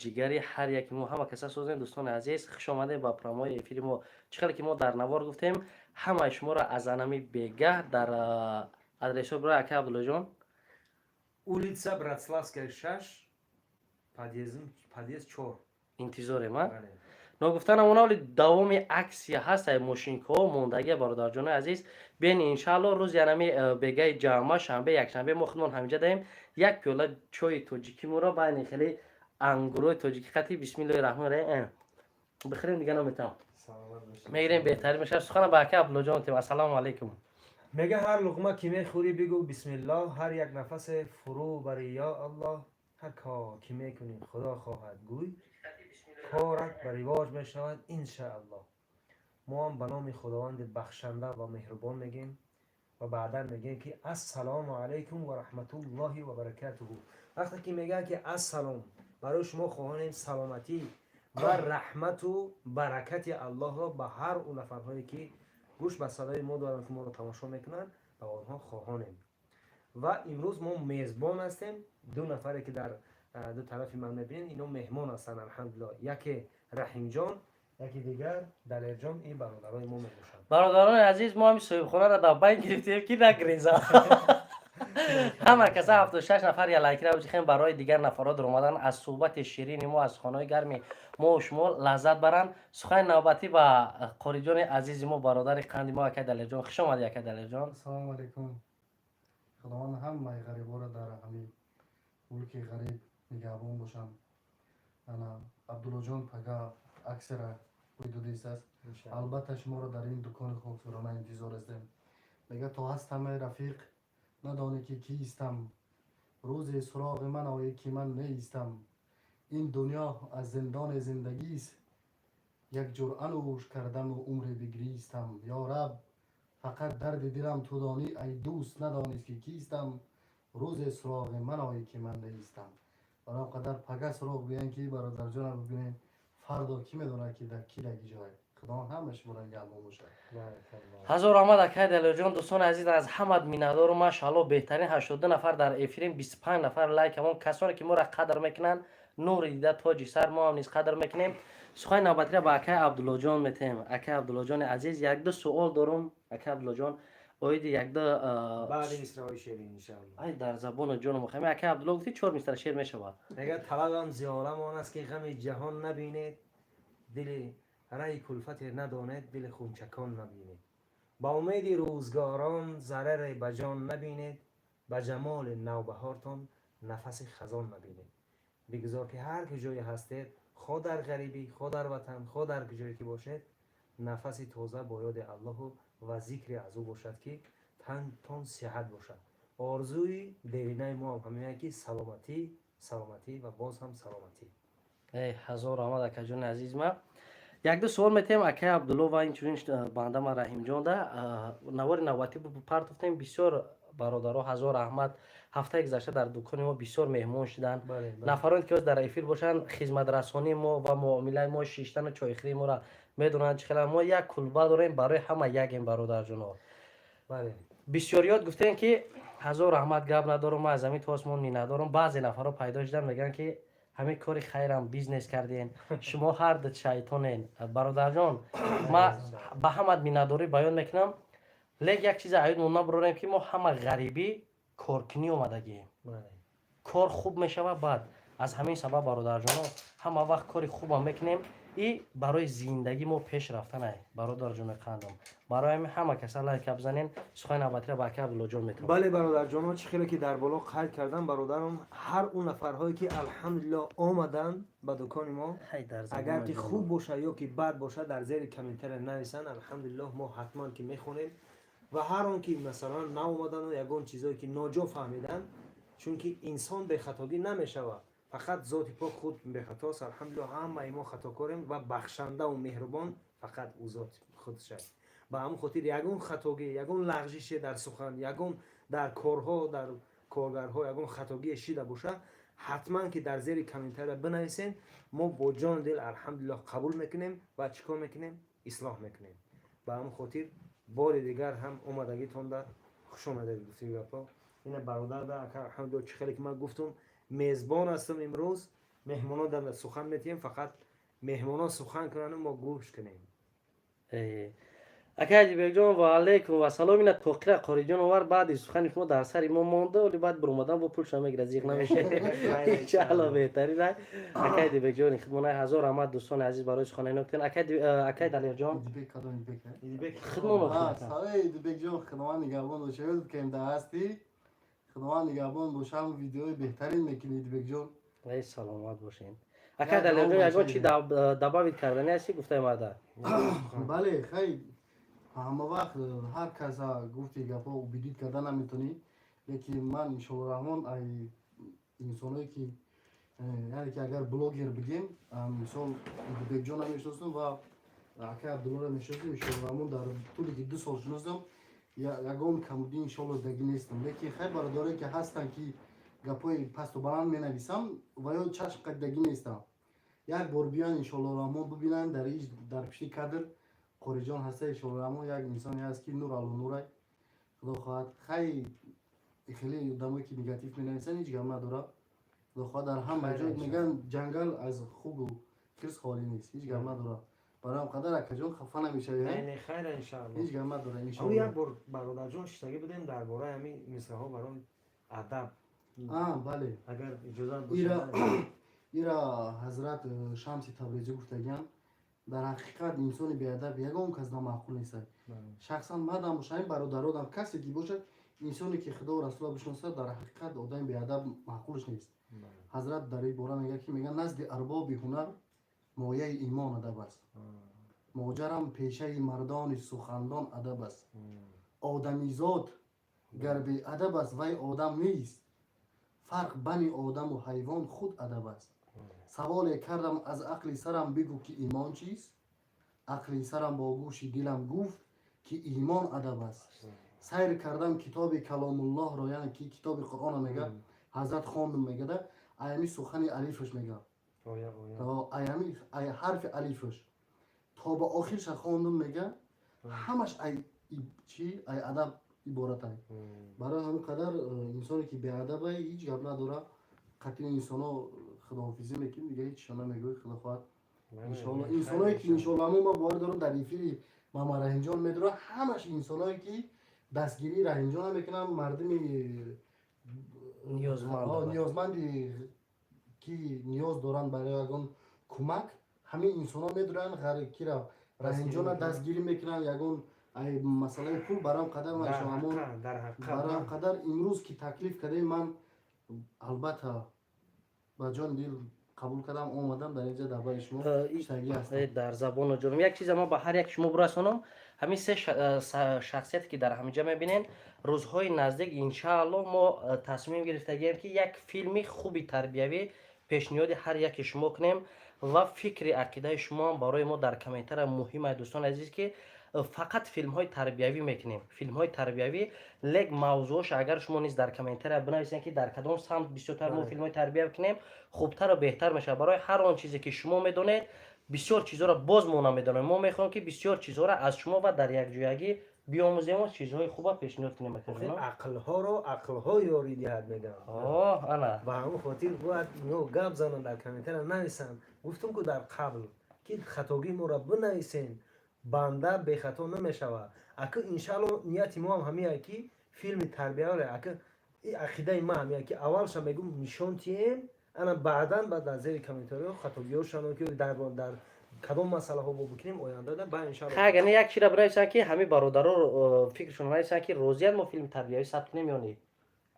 جگری هر یک ما همه کسا سوزن. دوستان عزیز خوش آمده با پرامای افیری ما. چقدر که ما در نوار گفتیم همه شما را از انمی بیگه در آدرس برای اکا عبدالله جان улица Братславская 6 подъезд 4. انتظار ما بله. نگفتن اونا ولی دوام عکسی هست ای ماشین که موندگی برادر جان عزیز بین انشالله روز یعنی بگه جمعه شنبه یک شنبه ما خودمون همینجا داریم یک پیاله چای تاجیکی مورا بین خیلی انگروی تاجیکی خطی بسم الله الرحمن الرحیم بخیریم دیگه نمیتونم سلامت باشید. میگیریم بهتری میشه سخن با اکا عبدالله جان تیم السلام علیکم. میگه هر لقمه که میخوری بگو بسم الله، هر یک نفس فرو بری یا الله، هر کار که میکنی خدا خواهد گوی، کارت به رواج میشود انشاءالله. ما هم به نام خداوند بخشنده و مهربان میگیم و بعدا میگیم که السلام علیکم و رحمت الله و برکاته. وقتی که میگه که السلام برای شما خواهانیم سلامتی و رحمت و برکت الله را به هر اون نفرهایی که گوش به صدای ما دارن که ما رو تماشا میکنن به آنها خواهانیم. و امروز ما میزبان هستیم. دو نفری که در دو طرف من میبینین اینا مهمان هستن الحمدلله. یکی رحیم جان، یکی دیگر دلیر جان. این برادرای ما میباشن. برادران عزیز ما هم صاحب خونه را در بین گرفتیم که نگریزه همه کسا 76 نفر یا لایک را بچخیم برای دیگر نفرات در اومدن از صحبت شیرین ما از خانه گرمی ما و شما لذت برن. سخن نوبتی با قاری جان عزیز ما برادر قندی ما اکا دلیر جان خوش آمدی اکا دلیر جان. السلام علیکم. خداوند همه غریبا را در همین ملک غریب نگهبان باشم. انا عبدالله جان پگا اکثر حدودیست است. البته شما را در این دکان خوبصورانه انتظار هستیم. میگه تو هستم ای رفیق ندانی که کیستم، روز سراغ من آیی که من نیستم. این دنیا از زندان زندگی است، یک جور انوش کردم و عمر بگریستم. یا رب فقط درد دلم تو دانی، ای دوست ندانست که کیستم، روز سراغ من آیی که من نیستم. برای قدر پگه سراغ بیان که برادر جان ببینین فردا کی میدونه که در کی لگی جای. خدا همش برای گلبان باشه. هزار آمد اکا دلیر جان. دوستان عزیز از همه مینادار ماشاءالله بهترین 82 نفر در افرین 25 نفر لایک همون کسانی که ما را قدر میکنن نور دیده تاج سر ما هم نیز قدر میکنیم. سخن نوبتی را با اکا عبدالله جان میتیم. اکا عبدالله جان عزیز یک دو سوال دارم اکا عبدالله جان. اوید یک دو بعد مصرهای شیرین انشاءالله. ای در زبان جان مخیم اکا عبدالله گفتی 4 مستر شعر میشود. میگه طلبم زیاره مان است که غم جهان نبینید، دل رای کلفت ندانید، دل خونچکان نبینید. با امید روزگاران ضرر به جان نبینید، به جمال نوبهارتان نفس خزان نبینید. بگذار که هر کجای هستید، خود در غریبی، خود در وطن، خود در کجایی که باشید، نفس تازه با یاد الله و ذکر از او باشد که تنتان صحت باشد. آرزوی دیرینه ما هم همینه که سلامتی، سلامتی و باز هم سلامتی. ای هزار آمد اکا جان عزیز ما. یک دو سوال میتیم اکا عبدالله و اینچنین بنده ما رحیم جان ده نوار نوبتی پرتفتیم. بسیار برادرها هزار احمد هفته گذشته در دکان ما بسیار مهمان شدن. نفرانی که در افیر باشن خدمت رسانی ما و معامله ما شیشتن چایخری ما را میدونن چه ما یک کلبه داریم برای همه یک این برادر جان ها. بله. بسیاریات گفتن که هزار احمد گپ ندارم ما از زمین تا آسمان می ندارم. بعضی نفرها پیدا شدن میگن که همه کاری خیرم بیزنس کردین شما هر دت شیطانین. برادر جان ما به همت مینداری بیان میکنم لیک یک چیز عید مونده براریم که ما همه غریبی کارکنی اومدگیم. کار خوب میشوه بعد از همین سبب برادر جان همه وقت کاری خوب هم میکنیم. این برای زندگی ما پیش رفتن ای برادر جان قندم برای همه کسا لایک بزنین. سخن نوبتی را با اکا عبدالله جان میتونم. بله برادر جان چه خیلی که در بالا قید کردن برادرم هر اون نفرهایی که الحمدلله آمدن به دکان ما اگر که خوب باشه یا که بد باشه در زیر کامنتر نویسن الحمدلله ما حتما که میخونیم. و هر اون که مثلا ناآمدن و یگان چیزایی که ناجا فهمیدن، چون که انسان به خطاگی نمیشود، فقط ذات پاک خود به خطاست. الحمدلله همه ما خطا کردیم و بخشنده و مهربان فقط او ذات خودش است. با همون خاطر یگان خطاگی، یگان لغزش در سخن، یگان در کارها، در کارگرها یگان خطاگی شده باشه حتما که در زیر کامنتر بنویسین. ما با جان دل الحمدلله قبول میکنیم و چیکار میکنیم؟ اصلاح میکنیم. با همون خاطر بار دیگر هم اومدگیتون در خوش آمدید گفتیم. این برادر در الحمدلله چه خیلی که من گفتم میزبان هستم امروز مهمونا در سخن میتیم فقط مهمونا سخن کنن و ما گوش کنیم. اکای بیگجان و علیکم و سلام. اینا توقیره قاری جان آور بعد سخن شما در سر ما مانده ولی بعد برآمدن با پول شما رزق نمیشه. ان بهتری نه. اکای بیگجان خدمت هزار رحمت دوستان عزیز برای سخن نکتن. اکای دلیر جان خدمت سای بیگجان خدمت نگهبان باشه که این هستی خدمت نگهبان باشه هم ویدیوی بهترین میکنید بیگجان. ای سلامت باشین. اکای دلیر جان یگان چی دباوید کردنی هستی گفته مرده. بله خیلی همه وقت هر کس گفتی گفت و بیدید کردن نمیتونی لیکن من انشالله رحمان ای انسانایی که یعنی که اگر بلوگر بگیم مثال بیگ جان میشناسم و اکای عبدالله میشناسم انشالله رحمان در طولی که 2 سال شناسم یگان کمودی انشالله دگی نیستم لیکن خیلی برادرایی که هستن که گپای پست و بلند می نویسم و یا چشم قد دگی نیستم یک بار بیان انشالله رحمان ببینن در پیشی کادر قاری جان هسته انشالله رحمان یک انسانی هست که نور علی نوره خدا خواهد خیلی آدمایی که نگاتیو می نویسن هیچ گم نداره خدا خواهد در همه جای میگن جنگل از خوب و خرس خالی نیست هیچ گم نداره برای هم قدر اکا جان خفه نمیشه نه خیر ان شاء الله هیچ گم نداره ان شاء او یک الله بار برادر جان شتاگی بدیم درباره همین مصرع ها برای ادب. بله اگر اجازه باشه ایرا حضرت شمس تبریزی گفتگن در حقیقت انسان بیادب یگان کس نامعقول نیست شخصا مدام باشه این برادرادم کسی که باشه انسانی که خدا و رسول بشناسه در حقیقت آدم بیادب معقولش نیست. حضرت در این باره میگه که میگن نزد ارباب هنر مایه ایمان ادب است ماجرم پیشه مردان سخندان ادب است آدمیزاد گر بی ادب است وی آدم نیست فرق بین آدم و حیوان خود ادب است سوال کردم از عقل سرم بگو که ایمان چیست عقل سرم با گوش دلم گفت که ایمان ادب است سیر کردم کتاب کلام الله را یعنی که کتاب قرآن میگه حضرت خواندم میگه ده ایمی سخن الفش میگه ایمی حرف الفش تا به آخرش خواندم میگه همش ای ادب عبارت ای برای همین قدر انسانی که بی ادب هیچ گپ نداره قطعی انسانا خداحافظی میکنیم دیگه هیچ شما میگوید خدا خواهد انشالله انسانایی که انشالله ما باور دارم در ایفیری ماما رحیم جان میدونه همش انسانایی که دستگیری رحیم جان میکنن مردمی نیازمندی که نیاز دارن برای اگون کمک همین انسانا میدونن غریب کی را رحیم جان دستگیری میکنن یگون ای مسئله پول برام قدر من شما برام قدر امروز که تکلیف کردیم من البته با جان دل قبول کردم اومدم در اینجا درباره شما شتاگی هستم در زبان و جرم یک چیز ما به هر یک شما برسونم همین سه شخصیت که در همینجا میبینین روزهای نزدیک انشاءالله ما تصمیم گرفتگیم که یک فیلمی خوبی تربیوی پیشنهاد هر یک شما کنیم و فکر عقیده شما برای ما در کامنتر مهمه دوستان عزیز که فقط فیلم های تربیوی میکنیم فیلم های تربیوی لیک موضوعش اگر شما نیز در کامنتر بنویسین که در کدام سمت بسیارتر ما فیلم های تربیوی کنیم خوبتر و بهتر میشه برای هر آن چیزی که شما میدونید بسیار چیزا را باز ما نمیدونیم ما میخوایم که بسیار چیزا را از شما و در یک جایگی بیاموزیم و چیزهای خوب پیشنهاد کنیم عقل ها رو عقل ها یاری دهد میدن انا و همون خاطر باید نو گپ زنن در کامنتر نویسن گفتم که در قبل که خطاگی ما را بنویسین بنده به خطا نمیشود اگه انشالله نیت ما هم همیه که فیلم تربیه را اگه عقیده ما همیه که اولش میگم نشان تیم انا بعدا بعد زیر کامنتر خطاگیاشون که در کدام مسئله ها بکنیم آینده ده با انشالله خیلی یک چیز را بنویسن که همه برادرها فکرشون نویسن که روزیان ما فیلم تربیوی ثبت نمیونی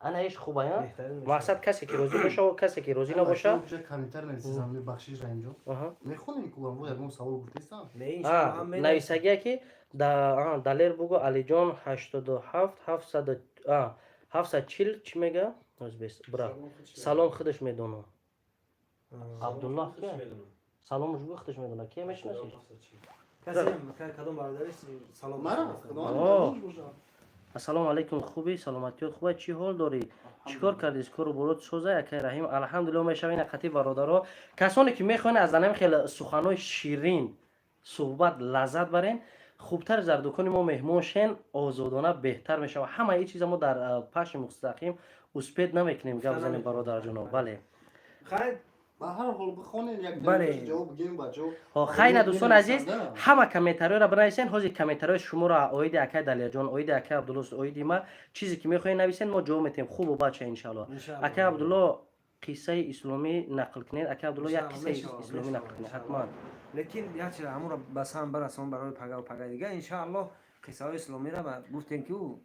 انا ایش خوبه یا مقصد کسی که روزی باشه و کسی که روزی نباشه کامنتر نویسم بخشش رنجو میخونین که اون یگون سوال گفتیستم نویسگی که دلیر بگو علی جان 87 740 چی میگه برا سلام خودش میدونه عبدالله که سلامش بگو خودش میدونه کی میشناسیش کسی کدام برادرش سلام مرا السلام علیکم خوبی سلامتی خوبه چی حال داری چیکار کردی کارو برات سوزه اکی رحیم الحمدلله میشوین قطعی برادرها کسانی که میخوان از انم خیلی سخنای شیرین صحبت لذت برین خوبتر در دکان ما مهمون شین آزادانه بهتر میشه و همه ای چیزا ما در پش مستقیم اسپید نمیکنیم گپ بزنیم برادر جناب بله خیر به هر حال بخونین یک بله. دقیقه جواب بگیم بچه‌ها. خیلی دوستان عزیز نمی‌نویسن، نه؟ همه کامنت‌ها را بنویسین حوزه کامنت‌های شما را اوید اکا دلیا جان اوید اکا عبدالله اوید ما چیزی که میخواین نویسین ما جواب میتیم خوب و بچه ان شاء الله انشاءالله. اکا عبدالله قصه اسلامی نقل کنین اکا عبدالله یک انشاءالله، قصه می‌شود، اسلامی می‌شود، نقل کنین انشاءالله. حتما لیکن یک چیز همون را بس هم برسان برای پگا و پگا دیگه انشاءالله قصه های اسلامی را گفتیم که او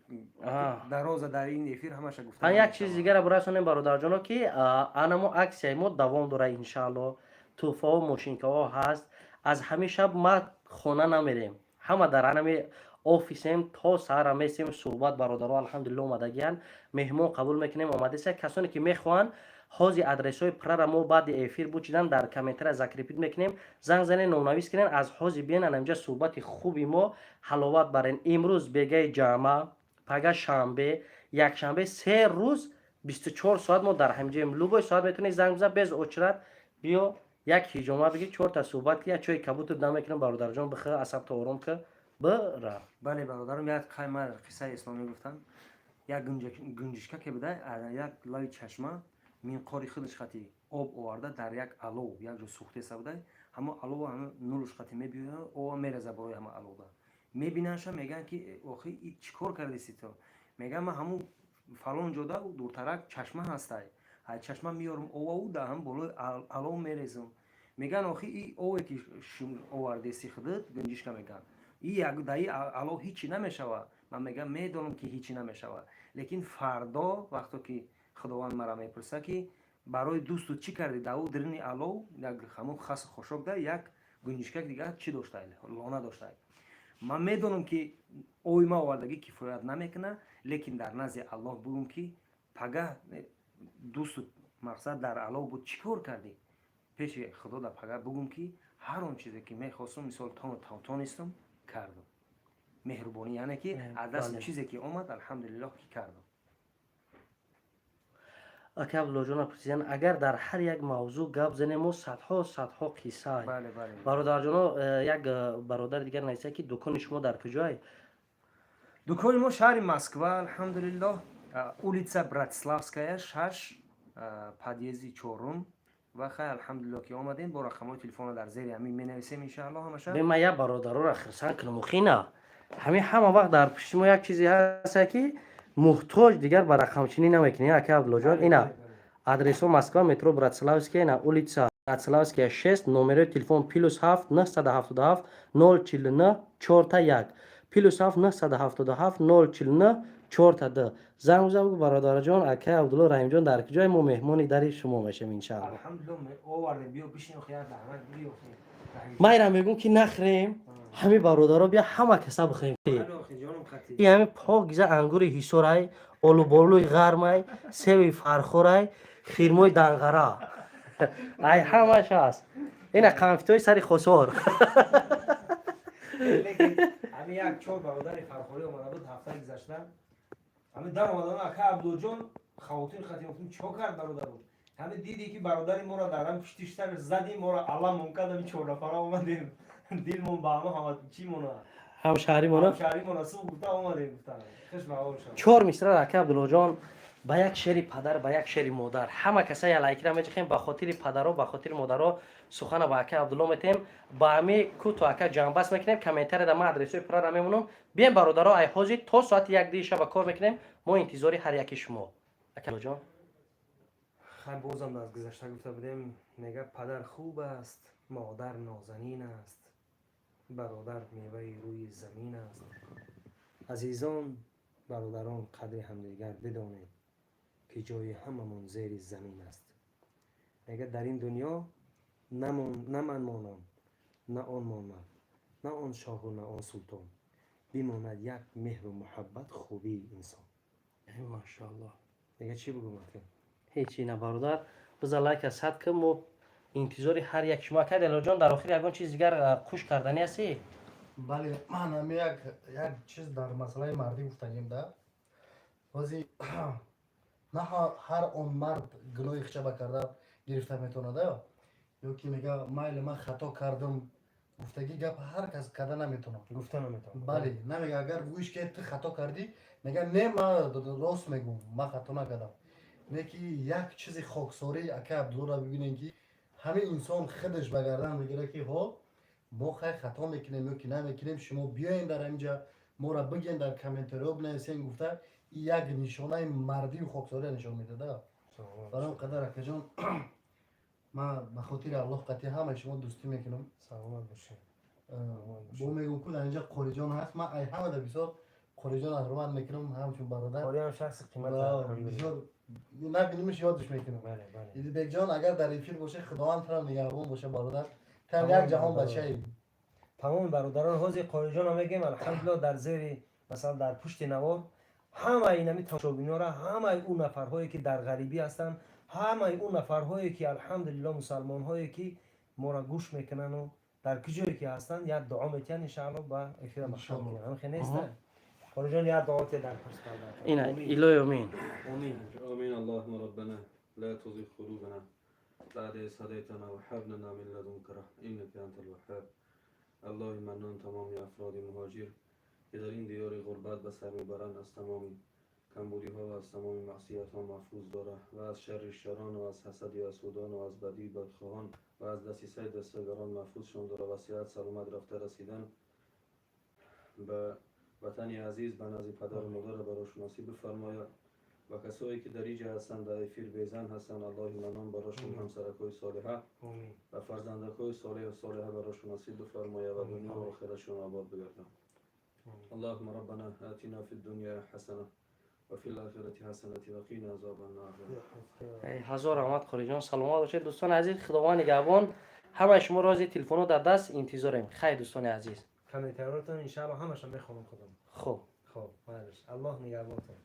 دراز در این افیر همش گفتم. ها یک چیز دیگه را برسونیم برادر جانو که انمو عکس ما دوام داره ان شاء الله توفا و ماشینکا هست از همین شب ما خونه نمیریم همه در انمی آفیسیم تا سهر میسیم صحبت برادرها الحمدلله اومدگیان مهمون قبول میکنیم اومده سه کسانی که میخوان حوزی ادرس های پرر ما بعد افیر بوچیدن در کامنتر ذکر پیت میکنیم زنگ زنین نونویس کنین از حوزی بیان اینجا صحبت خوبی ما حلاوت برین امروز بگه جمعه پگه شنبه یک شنبه 3 روز 24 ساعت ما در همینجا لوگوی ساعت میتونی زنگ بزن bez اچرت بیا یک هیجومه بگی 4 تا صحبت کیا چوی کبوت دم میکنم برادر جان بخیر عصب تو آروم که بره. بله برادرم یک قیمه قصه اسلامی گفتم یک گنجشکه که بوده یک لای چشمه من قاری خودش خطی آب آورده در یک الو یک جو سوخته سبوده همه الو همه نورش خطی میبینه او میرزه برای همه الو ده میبیننش میگن که آخی این چیکار کردی تو میگم من همون فلان جاده دورترک چشمه هسته های چشمه میارم او ده هم بالای الو میرزم میگن آخی این اوی که آورده سی خودت گنجشکه میگن این یک دایی الو هیچی نمیشوه من میگم میدونم که هیچی نمیشوه لیکن فردا وقتی که خداوند مرا میپرسه که برای دوستو چی کردی داو درنی الو یک همون خاص خوشک ده یک گنجشکک دیگه چی داشته لانه داشته من میدونم که اوی ما آوردگی کفایت نمیکنه لیکن در نزد الله بگم که پگه دوستو مقصد در الو بود چیکار کردی پیش خدا در پگه بگم که هر اون چیزی که میخواستم مثال تانستم کردم مهربانی یعنی که از دست چیزی که اومد الحمدلله که کردم. اکا عبدالله جان پرسیدن اگر در هر یک موضوع گپ زنیم و صدها قصه های بله برادر جان یک برادر دیگر نویسه که دکان شما در کجای دکان ما شهر مسکو الحمدلله улица Братиславская 6 подъезд 4 و خیر الحمدلله که اومدین با رقم تلفن در زیر همین می‌نویسیم ان شاء الله همشه به ما یک برادر را خرسان کنم و خینا همه وقت در پیش ما یک چیزی هست که محتاج دیگر بر رقم چینی نمیکنی اکا عبدالله جان اینا آدرس مسکو مترو براتسلاوسکی اینا улица براتسلاوسکی 6 نمره تلفن +7 977 049 41 +7 977 049 42 زنگ بزن برادر جان اکا عبدالله رحیم جان در کجای ما مهمانی در شما میشیم ان شاء الله الحمدلله آورده بیا بشین خیار دعوت بیا ما ایران میگم که نخریم همه برادرها بیا همه کسا بخوریم این همه پاکیزه انگور هیسورای آلو بالوی غرمای سیب فرخورای خیرموی دنغرا ای همش هست این قنفتوی سری خسور همین یک چهار برادر فرخوری اومده بود هفته گذشته همین در اومدن اکا عبدالله جان خواتین خطی گفتیم چیکار کرد برادر بود همین دیدی که برادر ما را در هم پشتیشتر زدیم ما را علم ممکن همین چهار نفر اومدیم دیلمون با همه چی مونا هم شهری مونا شهری مناسب گفته اومدیم گفتن خوش معول شد چهار مصرع اکا عبدالله جان با یک شعر پدر با یک شعر مادر همه کسایی لایک را میچخیم با خاطر پدرها با خاطر مادرها سخن با اکا عبدالله میتیم با همه کوتو اکا جنبس میکنیم کامنتر در ما ادرس پر را میمونم بیاین برادرها ای حاضر تا ساعت 1 دی شب کار میکنیم ما انتظاری هر یکی شما اکا جان خیلی بازم از گذشته گفته بودیم میگه پدر خوب است مادر نازنین است برادر میوه روی زمین است عزیزان برادران قدر همدیگر بدانید که جای هممون زیر زمین است میگه در این دنیا نه من مانم نه آن ماند نه آن شاه و نه آن سلطان بماند یک مهر و محبت خوبی انسان ماشاءالله میگه چی بگم هیچی نه برادر بذار لایک صد کم و انتظاری هر یک شما که دلار جان در آخر یگان چیز دیگر خوش کردنی هستی بله من هم یک چیز در مسئله مردی گفتنیم ده بازی نه هر اون مرد گناه خچه بکرده گرفته میتونه ده یا که میگه مایل من خطا کردم گفتگی گپ هر کس کرده نمیتونه گفته نمیتونه بله نمیگه اگر بگویش که تو خطا کردی میگه نه من راست میگم من خطا نکردم نه که یک چیز خاکساری اکا عبدالله را ببینین که همه انسان خودش به گردن میگیره که ها ما خیلی خطا میکنیم یا که نمیکنیم، شما بیاین در اینجا ما را بگین در کامنت‌ها بنویسین. گفته این یک نشانه مردی و خاکساری نشان میده ده. برای اون قدر اکا جان من به خاطر الله قطعی همه شما دوستی میکنم. سلامت باشین. با میگم که در اینجا قاری جان هست، من ای همه در بسیار قاری جان حرمت میکنم، همچون برادر قاری هم شخص قیمت بسیار نبینیمش یادش میکنم. بله بله. ایدی بیگ جان اگر در افیر باشه خداوند ترم نگهبان باشه برادر، تم یک جهان بچه ای. تمام برادران حوزه قاری جان هم میگیم الحمدلله در زیر مثلا در پشت نوار همه اینمی تماشاگینا را، همه اون نفرهایی که در غریبی هستن، همه اون نفرهایی که الحمدلله مسلمان هایی که ما را گوش میکنن و در کجایی که هستن یک دعا میکنن ان شاء الله با افیر مشام میگن. هم خیلی نیست قاری جان یک دعا در پس کرده. اینا الهی امین. امین. آمين. اللهم ربنا لا تزغ قلوبنا بعد إذ هديتنا وهب لنا من لدنك رحمة إنك أنت الوهاب. اللهم منان تمام افراد مهاجر که در این دیار غربت به سر میبرند از تمام کمبودی ها و از تمام معصیت ها محفوظ داره و از شر شران و از حسد و حسودان و از بدی بدخواهان و از دسیسه دستگران محفوظشان داره و صحت سلامت رفته رسیدن به وطن عزیز به نزد پدر و مادر براش نصیب بفرماید و کسایی که در اینجا هستند در فیر بیزن هستند الله منان براشون همسرکای صالحه امین. و فرزندکای صالح و صالحه براشون نصیب بفرماید و دنیا و آخرتشون آباد بگردن. اللهم ربنا آتنا في الدنيا حسنه وفي الآخرة حسنة وقنا عذاب النار. هزار رحمت قاری جان، سلامت باشید دوستان عزیز. خداوند نگهبان. همه شما راز تلفن در دست انتظاریم. خیر دوستان عزیز. کامنتارتون ان شاء الله همشون میخونم خودم. خب خب الله نگهبانتون.